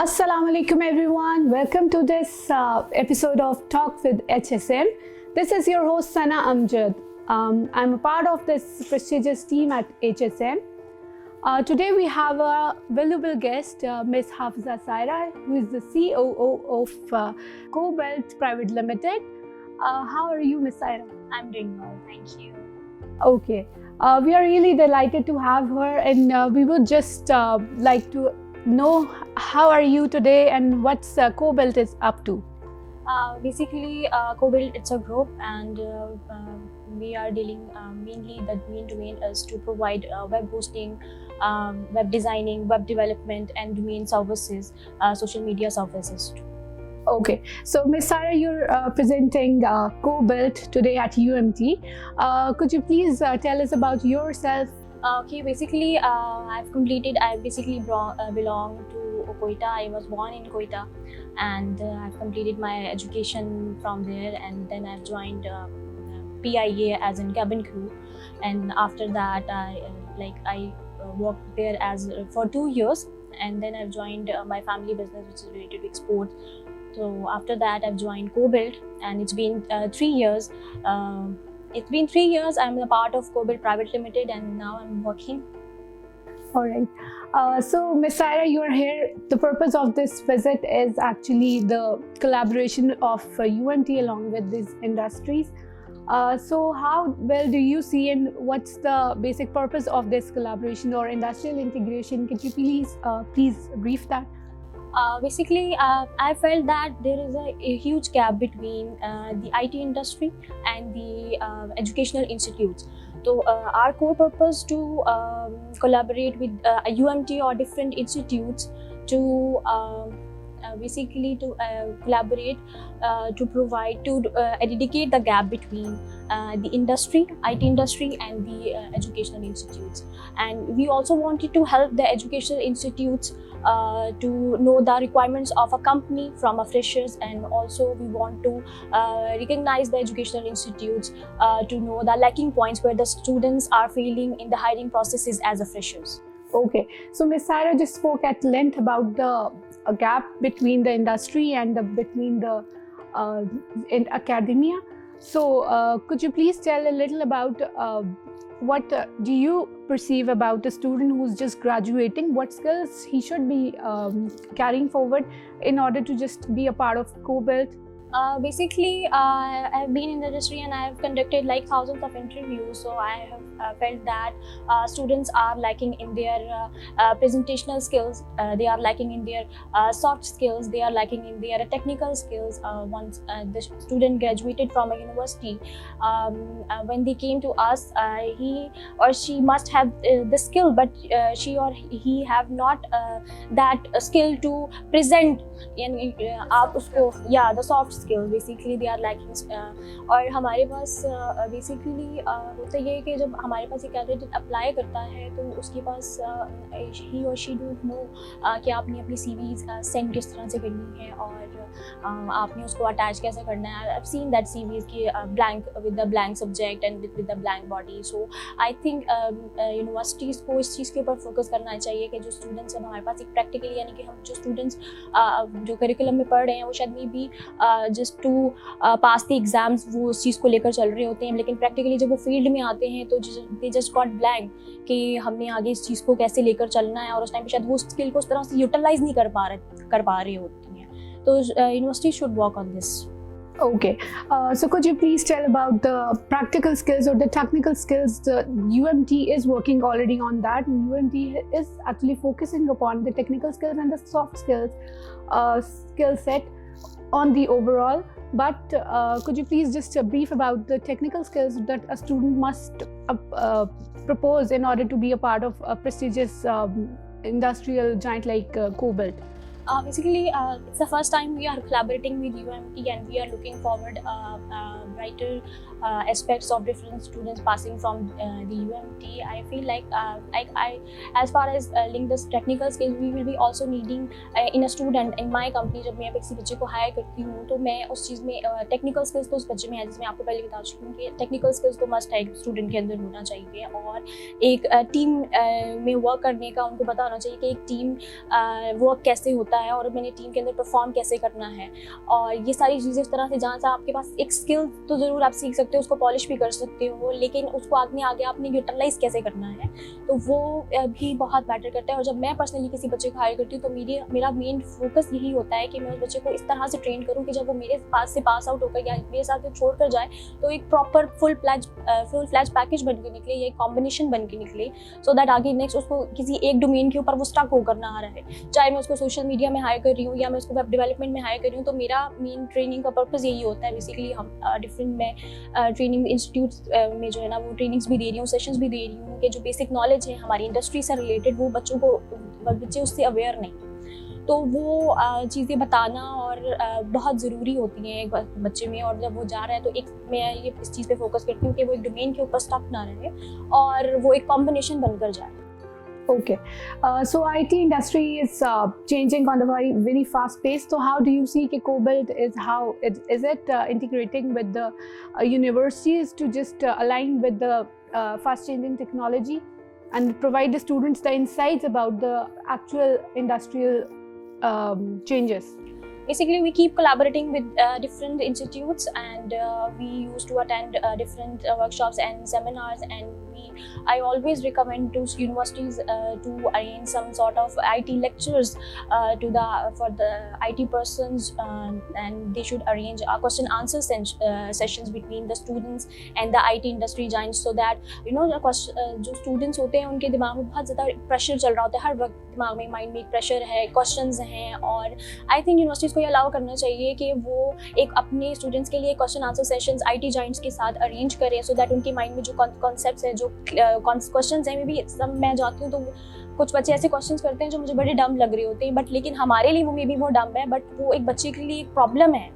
Assalamu alaikum everyone. Welcome to this episode of Talk with HSM. This is your host Sana Amjad. I'm a part of this prestigious team at HSM. Today we have a valuable guest, Ms. Saira, who is the COO of Cobalt Private Limited. How are you, Ms. Saira? I'm doing well, thank you. Okay. We are really delighted to have her, and we would just like to know how are you today and what's Cobalt is up to. Basically, Cobalt, it's a group, and we are dealing mainly the domain is to provide web hosting, web designing, web development, and domain services, social media services too. Okay, so Ms. Saira, you're presenting Cobalt today at UMT. Could you please tell us about yourself? Okay, basically, I basically belong to Quetta. I was born in Quetta, and I've completed my education from there, and then I've joined PIA as in cabin crew, and after that I worked there as for 2 years, and then I've joined my family business, which is related to export. So after that, I've joined Cobalt, and it's been 3 years. It's been 3 years. I'm a part of Cobalt Private Limited, and now I'm working. All right. So, Ms. Saira, you're here. The purpose of this visit is actually the collaboration of UMT along with these industries. So, how well do you see, and what's the basic purpose of this collaboration or industrial integration? Could you please brief that? Basically, I felt that there is a huge gap between the IT industry and the educational institutes. So our core purpose to collaborate with UMT or different institutes to basically to collaborate to provide to eradicate the gap between the industry, IT industry, and the educational institutes. And we also wanted to help the educational institutes to know the requirements of a company from a freshers, and also we want to recognize the educational institutes to know the lacking points where the students are failing in the hiring processes as a freshers. Okay, so Ms. Saira just spoke at length about the gap between the industry and between the in academia. So could you please tell a little about what do you perceive about a student who's just graduating? What skills he should be carrying forward in order to just be a part of Cobalt? Basically, I've been in the industry and I have conducted like thousands of interviews. So I have felt that students are lacking in their presentational skills. They are lacking in their soft skills. They are lacking in their technical skills. Once the student graduated from a university, when they came to us, he or she must have the skill, but she or he have not that skill to present. आप उसको the soft skills basically they are lacking. और हमारे पास basically होता ये है कि जब हमारे पास एक कैंडिडेट अप्लाई करता है तो उसके पास he or she don't know कि आपने अपनी CVs सेंड किस तरह से करनी है और आपने उसको अटैच कैसे करना है. I've seen that CVs की blank with the blank subject and with the blank body. So I think universities को इस चीज़ के ऊपर फोकस करना चाहिए कि जो स्टूडेंट्स हैं हमारे पास एक प्रैक्टिकली यानी कि हम जो स्टूडेंट्स जो करिकुलम में पढ़ रहे हैं वो शायद में भी just to pass the exams वो उस चीज़ को लेकर चल रहे होते हैं, लेकिन प्रैक्टिकली जब वो फील्ड में आते हैं तो दे जस्ट गॉट ब्लैंक कि हमने आगे इस चीज़ को कैसे लेकर चलना है, और उस टाइम पे शायद वो स्किल को उस तरह से यूटिलाइज नहीं कर पा रहे होती हैं. तो university should work on this. Okay, so could you please tell about the practical skills or the technical skills? The UMT is working already on that, and UMT is actually focusing upon the technical skills and the soft skills skill set on the overall. But could you please just brief about the technical skills that a student must propose in order to be a part of a prestigious industrial giant like Cobalt? Basically, it's the first time we are collaborating with UMT, and we are looking forward brighter aspects of different students passing from the UMT. I feel like as far as link this technical skills, we will be also needing in a student in my company. जब मैं किसी बच्चे को higher करती हूँ तो मैं उस चीज़ में टेक्निकल स्किल्स तो उस बच्चे में है, जिसमें आपको पहले बता चुकी हूँ कि टेक्निकल स्किल्स तो मस्ट है स्टूडेंट के अंदर होना चाहिए, और एक टीम में वर्क करने का उनको पता होना चाहिए कि एक टीम वर्क कैसे होता होता है और मैंने टीम के अंदर परफॉर्म कैसे करना है, और ये सारी चीज़ें इस तरह से जहाँ से आपके पास एक स्किल तो ज़रूर आप सीख सकते हो, उसको पॉलिश भी कर सकते हो, लेकिन उसको आगे आपने यूटिलाइज कैसे करना है, तो वो भी बहुत मैटर करता है। और जब मैं पर्सनली किसी बच्चे को हायर करती हूँ तो मेरा मेन फोकस यही होता है कि मैं उस बच्चे को इस तरह से ट्रेन करूँ कि जब वो मेरे पास से पास आउट होकर या मेरे साथ छोड़ कर जाए तो एक प्रॉपर फुल फ्लैज पैकेज बन के निकले या एक कॉम्बिनेशन बन के निकले, सो दैट आगे नेक्स्ट उसको किसी एक डोमेन के ऊपर वो स्टक होकर ना रहे। चाहे मैं उसको सोशल मीडिया में हायर कर रही हूँ या मैं उसको वेब डेवलपमेंट में हायर कर रही हूँ, तो मेरा मेन ट्रेनिंग का पर्पज़ यही होता है। बेसिकली हम डिफरेंट में ट्रेनिंग इंस्टीट्यूट्स में जो है ना वो ट्रेनिंग्स भी दे रही हूँ, सेशंस भी दे रही हूँ कि जो बेसिक नॉलेज है हमारी इंडस्ट्री से रिलेटेड वो बच्चे उससे अवेयर नहीं, तो वो चीज़ें बताना और बहुत ज़रूरी होती हैं एक बच्चे में। और जब वो जा रहा है तो एक मैं ये इस चीज़ पे फोकस करती हूँ कि वो एक डोमेन के ऊपर स्टक ना रहे और वो एक कॉम्बिनेशन बनकर जाए। Okay, so IT industry is changing on the very fast pace. So how do you see कि COBOL is it integrating with the universities to just align with the fast changing technology and provide the students the insights about the actual industrial changes? Basically, we keep collaborating with different institutes, and we used to attend different workshops and seminars, and I always recommend to universities to arrange some sort of IT lectures for the IT persons, and they should arrange question answer sessions between the students and the IT industry giants, so that जो students होते हैं उनके दिमाग में बहुत ज़्यादा pressure चल रहा होता है, हर वक्त दिमाग में माइंड में एक प्रेशर है, क्वेश्चंस हैं, और आई थिंक यूनिवर्सिटीज़ को ये अलाउ करना चाहिए कि वो एक अपने स्टूडेंट्स के लिए question answer sessions IT Giants के साथ अरेंज करें, सो दैट उनके माइंड में जो कॉन्सेप्ट्स हैं, जो क्वेश्चंस हैं, मे बी सब मैं जाती हूँ तो कुछ बच्चे ऐसे क्वेश्चंस करते हैं जो मुझे बड़े डम लग रहे होते हैं, बट लेकिन हमारे लिए वो मे बी वो डम है, बट वो एक बच्चे के लिए एक प्रॉब्लम है।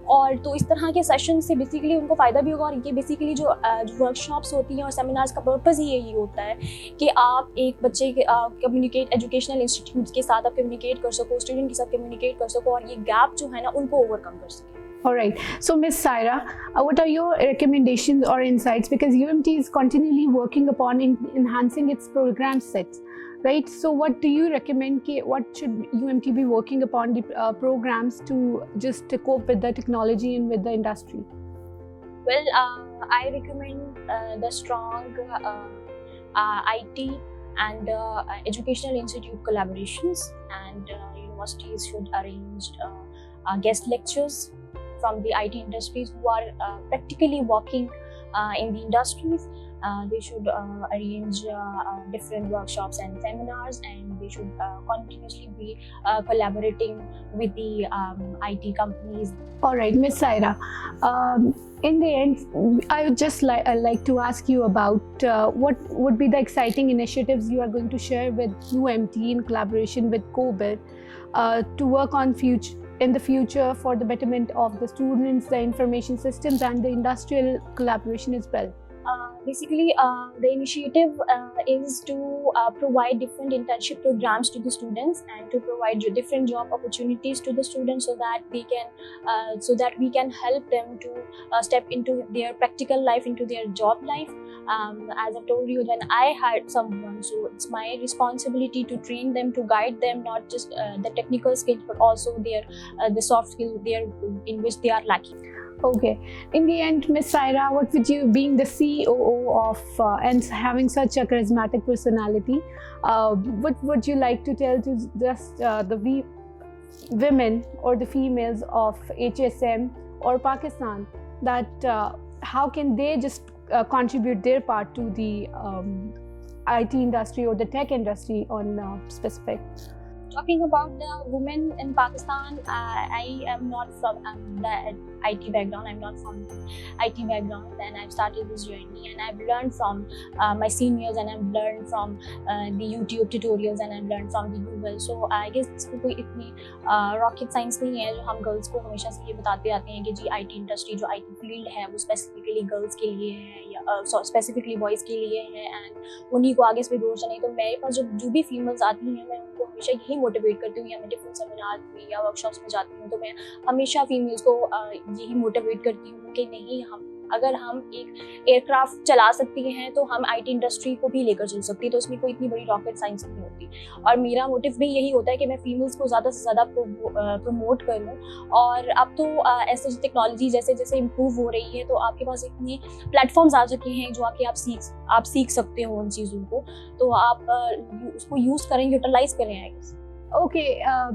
और तो इस तरह के सेशन से बेसिकली उनको फ़ायदा भी होगा, और ये बेसिकली जो वर्कशॉप्स होती हैं और सेमिनार्स का पर्पज़ ही यही होता है कि आप एक बच्चे के एजुकेशनल इंस्टीट्यूट्स के साथ आप कम्युनिकेट कर सको, स्टूडेंट के साथ कम्युनिकेट कर सको, और ये गैप जो है ना उनको ओवरकम कर सके। All right. So, Ms. Saira, what are your recommendations or insights? Because UMT is continually working upon enhancing its program sets, right? So, what do you recommend? What should UMT be working upon the programs to just cope with the technology and with the industry? Well, I recommend the strong IT and educational institute collaborations, and universities should arrange guest lectures from the IT industries who are practically working in the industries. They should arrange different workshops and seminars, and they should continuously be collaborating with the IT companies. All right, Ms. Saira. In the end, I would just like to ask you about what would be the exciting initiatives you are going to share with UMT in collaboration with COBOL to work on in the future for the betterment of the students, the information systems, and the industrial collaboration as well. Basically, the initiative is to provide different internship programs to the students and to provide different job opportunities to the students, so that they can, so that we can help them to step into their practical life, into their job life. As I've told you, when I hired someone, so it's my responsibility to train them, to guide them, not just the technical skills, but also the soft skills in which they are lacking. Okay. In the end, Ms. Saira, what would you, being the COO of and having such a charismatic personality, what would you like to tell to just the women or the females of HSM or Pakistan, that how can they just contribute their part to the IT industry or the tech industry on specific? Talking about the women in Pakistan, I am not from the IT background. I'm not from IT background, and I've started this journey, and I've learned from my seniors, and I've learned from the YouTube tutorials, and I've learned from the Google. So I guess इसमें कोई इतनी rocket science नहीं है जो हम girls को हमेशा से ये बताते आते हैं कि जी IT इंडस्ट्री जो IT फील्ड है वो स्पेसिफिकली गर्ल्स के लिए है या स्पेसिफिकली बॉयज़ के लिए है, एंड उन्हीं को आगे से दूर से नहीं। तो मेरे पास जो भी फीमेल्स आती हैं, मैं उनको हमेशा यही मोटिवेट करती हूँ, या मैं डिफरेंट सेमिनार में या वर्कशॉप्स में जाती हूँ तो मैं हमेशा फीमेल्स को यही मोटिवेट करती हूँ कि नहीं, हम अगर हम एक एयरक्राफ्ट चला सकते हैं तो हम IT इंडस्ट्री को भी लेकर चल सकते हैं, तो इसमें कोई इतनी बड़ी रॉकेट साइंस नहीं होती। और मेरा मोटिव भी यही होता है कि मैं फीमेल्स को ज़्यादा से ज़्यादा प्रमोट करूँ। और अब तो ऐसे टेक्नोलॉजी जैसे जैसे इम्प्रूव हो रही है, तो आपके पास इतने प्लेटफॉर्म्स आ चुके हैं जो आके आप सीख सकते हो उन चीज़ों को, तो आप उसको यूज़ करें, यूटिलाइज करें। I guess. Okay,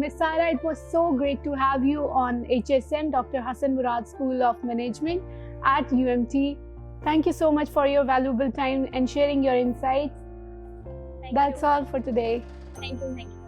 Ms. Saira, it was so great to have you on HSM, Dr. Hasan Murad School of Management at UMT. Thank you so much for your valuable time and sharing your insights. Thank That's you. all for today. Thank you.